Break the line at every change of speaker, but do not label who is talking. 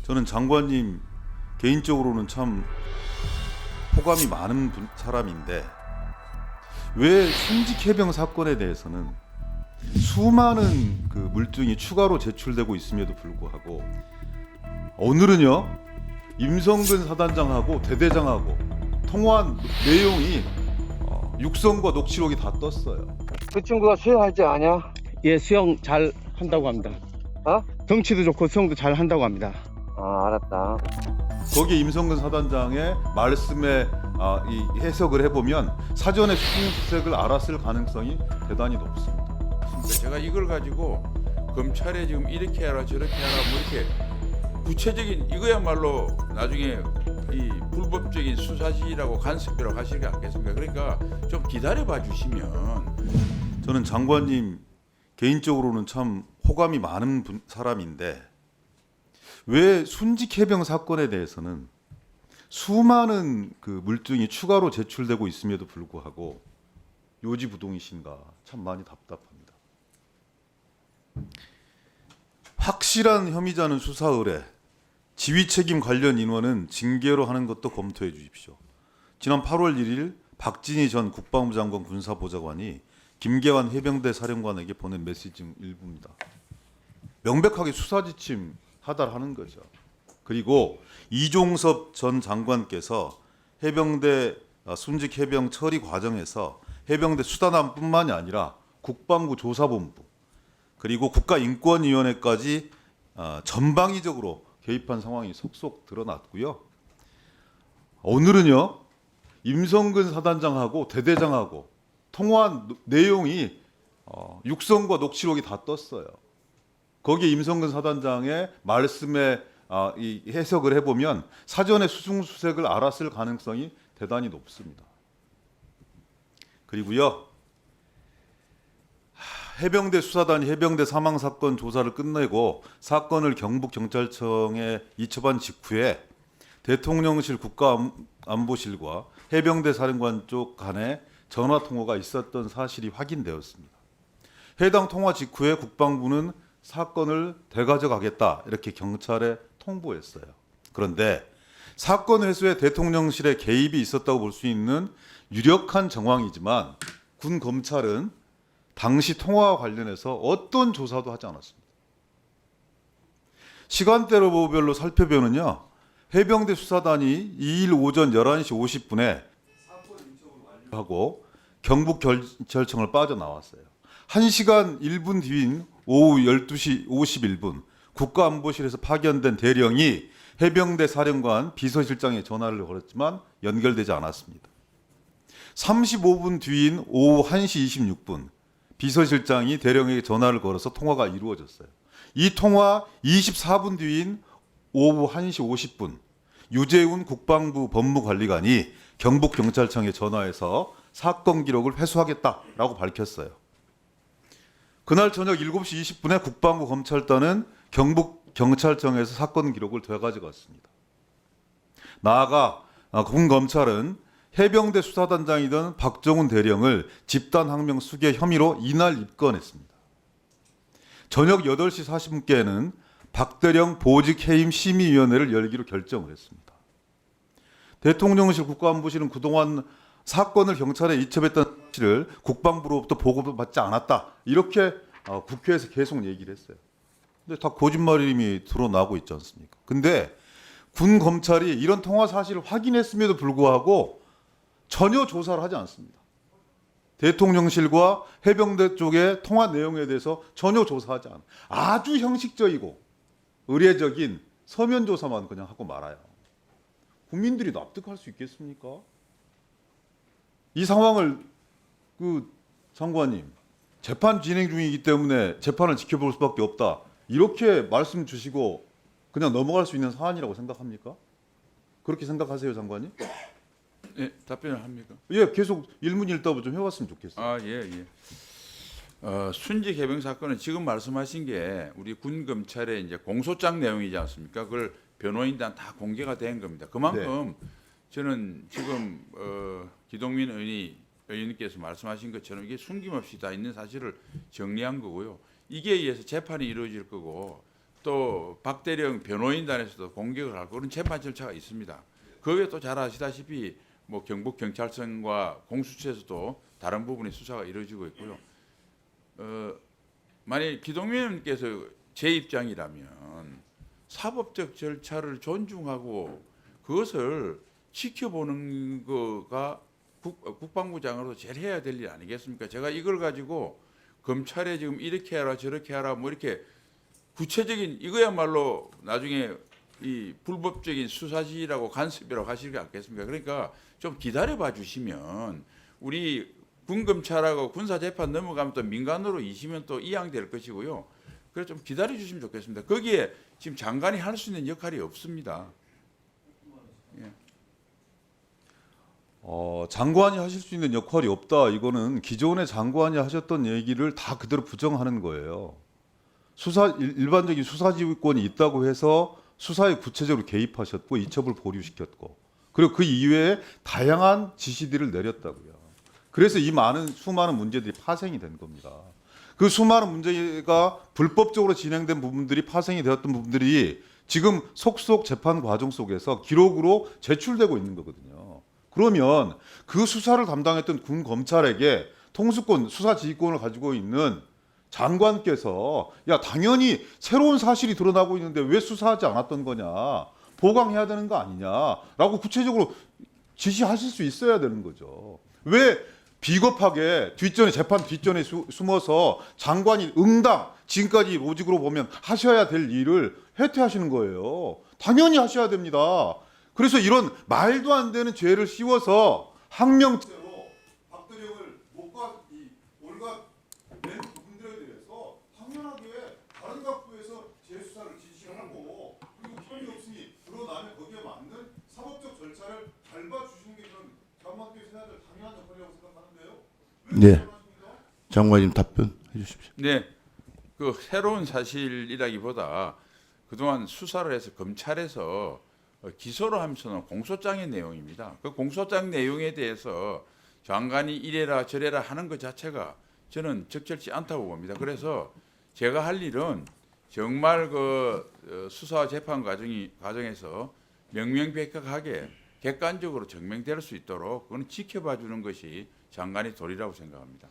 저는 장관님 개인적으로는 참 호감이 많은 사람인데 왜 순직 해병 사건에 대해서는 수많은 그 물증이 추가로 제출되고 있음에도 불구하고 오늘은요 임성근 사단장하고 대대장하고 통화한 내용이 육성과 녹취록이 다 떴어요.
그 친구가 수영하지 않냐?
예, 수영 잘 한다고 합니다.
어?
덩치도 좋고 수영도 잘 한다고 합니다.
아, 알았다.
거기에 임성근 사단장의 말씀에 이 해석을 해보면 사전에 수승수색을 알았을 가능성이 대단히 높습니다.
그러니까 제가 이걸 가지고 검찰에 지금 이렇게 하라 저렇게 하라 뭐 이렇게 구체적인 이거야말로 나중에 이 불법적인 수사지라고 간섭이라고 하시지 않겠습니까? 그러니까 좀 기다려봐 주시면.
저는 장관님 개인적으로는 참 호감이 많은 사람인데 왜 순직 해병 사건에 대해서는 수많은 그 물증이 추가로 제출되고 있음에도 불구하고 요지부동이신가 참 많이 답답합니다. 확실한 혐의자는 수사 의뢰, 지휘 책임 관련 인원은 징계로 하는 것도 검토해 주십시오. 지난 8월 1일 박진희 전 국방부 장관 군사보좌관이 김계환 해병대 사령관에게 보낸 메시지 중 일부입니다. 명백하게 수사 지침 하달하는 거죠. 그리고 이종섭 전 장관께서 해병대 순직 해병 처리 과정에서 해병대 수단함뿐만이 아니라 국방부 조사본부 그리고 국가인권위원회까지 전방위적으로 개입한 상황이 속속 드러났고요. 오늘은요 임성근 사단장하고 대대장하고 통화한 내용이 육성과 녹취록이 다 떴어요. 거기에 임성근 사단장의 말씀에 이 해석을 해보면 사전에 수승수색을 알았을 가능성이 대단히 높습니다. 그리고요 해병대 수사단이 해병대 사망 사건 조사를 끝내고 사건을 경북경찰청에 이첩한 직후에 대통령실 국가안보실과 해병대 사령관 쪽 간에 전화 통화가 있었던 사실이 확인되었습니다. 해당 통화 직후에 국방부는 사건을 되가져가겠다 이렇게 경찰에 통보했어요. 그런데 사건 회수에 대통령실의 개입이 있었다고 볼 수 있는 유력한 정황이지만 군 검찰은 당시 통화와 관련해서 어떤 조사도 하지 않았습니다. 시간대별로 살펴보면요. 해병대 수사단이 2일 오전 11시 50분에 사건 인척을 완료하고 경북경찰청을 빠져나왔어요. 1시간 1분 뒤인 오후 12시 51분 국가안보실에서 파견된 대령이 해병대 사령관 비서실장에 전화를 걸었지만 연결되지 않았습니다. 35분 뒤인 오후 1시 26분 비서실장이 대령에게 전화를 걸어서 통화가 이루어졌어요. 이 통화 24분 뒤인 오후 1시 50분 유재훈 국방부 법무관리관이 경북경찰청에 전화해서 사건 기록을 회수하겠다라고 밝혔어요. 그날 저녁 7시 20분에 국방부 검찰단은 경북경찰청에서 사건 기록을 되가져갔습니다. 나아가 군 검찰은 해병대 수사단장이던 박정훈 대령을 집단항명 수괴 혐의로 이날 입건했습니다. 저녁 8시 40분께는 박 대령 보직 해임 심의위원회를 열기로 결정을 했습니다. 대통령실 국가안보실은 그동안 사건을 경찰에 이첩했다는 사실을 국방부로부터 보고도 받지 않았다. 이렇게 국회에서 계속 얘기를 했어요. 근데 다 거짓말임이 드러나고 있지 않습니까? 근데 군 검찰이 이런 통화 사실을 확인했음에도 불구하고 전혀 조사를 하지 않습니다. 대통령실과 해병대 쪽의 통화 내용에 대해서 전혀 조사하지 않아요. 아주 형식적이고 의례적인 서면 조사만 그냥 하고 말아요. 국민들이 납득할 수 있겠습니까? 이 상황을 장관님 재판 진행 중이기 때문에 재판을 지켜볼 수밖에 없다. 이렇게 말씀 주시고 그냥 넘어갈 수 있는 사안이라고 생각합니까? 그렇게 생각하세요, 장관님?
네, 답변을 합니까?
예, 계속 일문일답을 좀 해왔으면 좋겠어요.
아, 예, 예. 순직 해병 사건은 지금 말씀하신 게 우리 군 검찰의 이제 공소장 내용이지 않습니까? 그걸 변호인단 다 공개가 된 겁니다. 그만큼 저는 지금 기동민 의원님께서 말씀하신 것처럼 이게 숨김없이 다 있는 사실을 정리한 거고요. 이게 의해서 재판이 이루어질 거고 또 박대령 변호인단에서도 공격을 하고 그런 재판 절차가 있습니다. 그게 또 잘 아시다시피 뭐 경북 경찰청과 공수처에서도 다른 부분의 수사가 이루어지고 있고요. 만약 기동민 의원님께서 제 입장이라면 사법적 절차를 존중하고 그것을 지켜보는 거가 국방부장으로 제일 해야 될 일 아니겠습니까? 제가 이걸 가지고 검찰에 지금 이렇게 하라 저렇게 하라 뭐 이렇게 구체적인 이거야말로 나중에 이 불법적인 수사지라고 간섭이라고 하시지 않겠습니까? 그러니까 좀 기다려봐 주시면 우리 군검찰하고 군사재판 넘어가면 또 민간으로 이시면 또 이양될 것이고요. 그래서 좀 기다려 주시면 좋겠습니다. 거기에 지금 장관이 할 수 있는 역할이 없습니다.
장관이 하실 수 있는 역할이 없다. 이거는 기존의 장관이 하셨던 얘기를 다 그대로 부정하는 거예요. 일반적인 수사지휘권이 있다고 해서 수사에 구체적으로 개입하셨고 이첩을 보류시켰고 그리고 그 이외에 다양한 지시들을 내렸다고요. 그래서 이 수많은 문제들이 파생이 된 겁니다. 그 수많은 문제가 불법적으로 진행된 부분들이 파생이 되었던 부분들이 지금 속속 재판 과정 속에서 기록으로 제출되고 있는 거거든요. 그러면 그 수사를 담당했던 군 검찰에게 통수권, 수사 지휘권을 가지고 있는 장관께서 야 당연히 새로운 사실이 드러나고 있는데 왜 수사하지 않았던 거냐, 보강해야 되는 거 아니냐라고 구체적으로 지시하실 수 있어야 되는 거죠. 왜 비겁하게 재판 뒷전에 숨어서 장관이 응당 지금까지 로직으로 보면 하셔야 될 일을 해태하시는 거예요. 당연히 하셔야 됩니다. 그래서 이런 말도 안 되는 죄를 씌워서 항명죄로 박대령을 올가 낸 부분들에 대해서 당연하게 다른 각부에서 재수사를 지시하고 그리고 편이 없으니 드러나면 거기에 맞는 사법적 절차를 밟아주시는 게 저는 장관께서 해야 될 당연한 역할이라고 생각하는데요.
네, 장관님 답변해 주십시오.
네, 그 새로운 사실이라기보다 그동안 수사를 해서 검찰에서 기소를 하면서는 공소장의 내용입니다. 그 공소장 내용에 대해서 장관이 이래라 저래라 하는 것 자체가 저는 적절치 않다고 봅니다. 그래서 제가 할 일은 정말 그 수사 재판 과정에서 명명백백하게 객관적으로 증명될 수 있도록 그건 지켜봐 주는 것이 장관의 도리라고 생각합니다.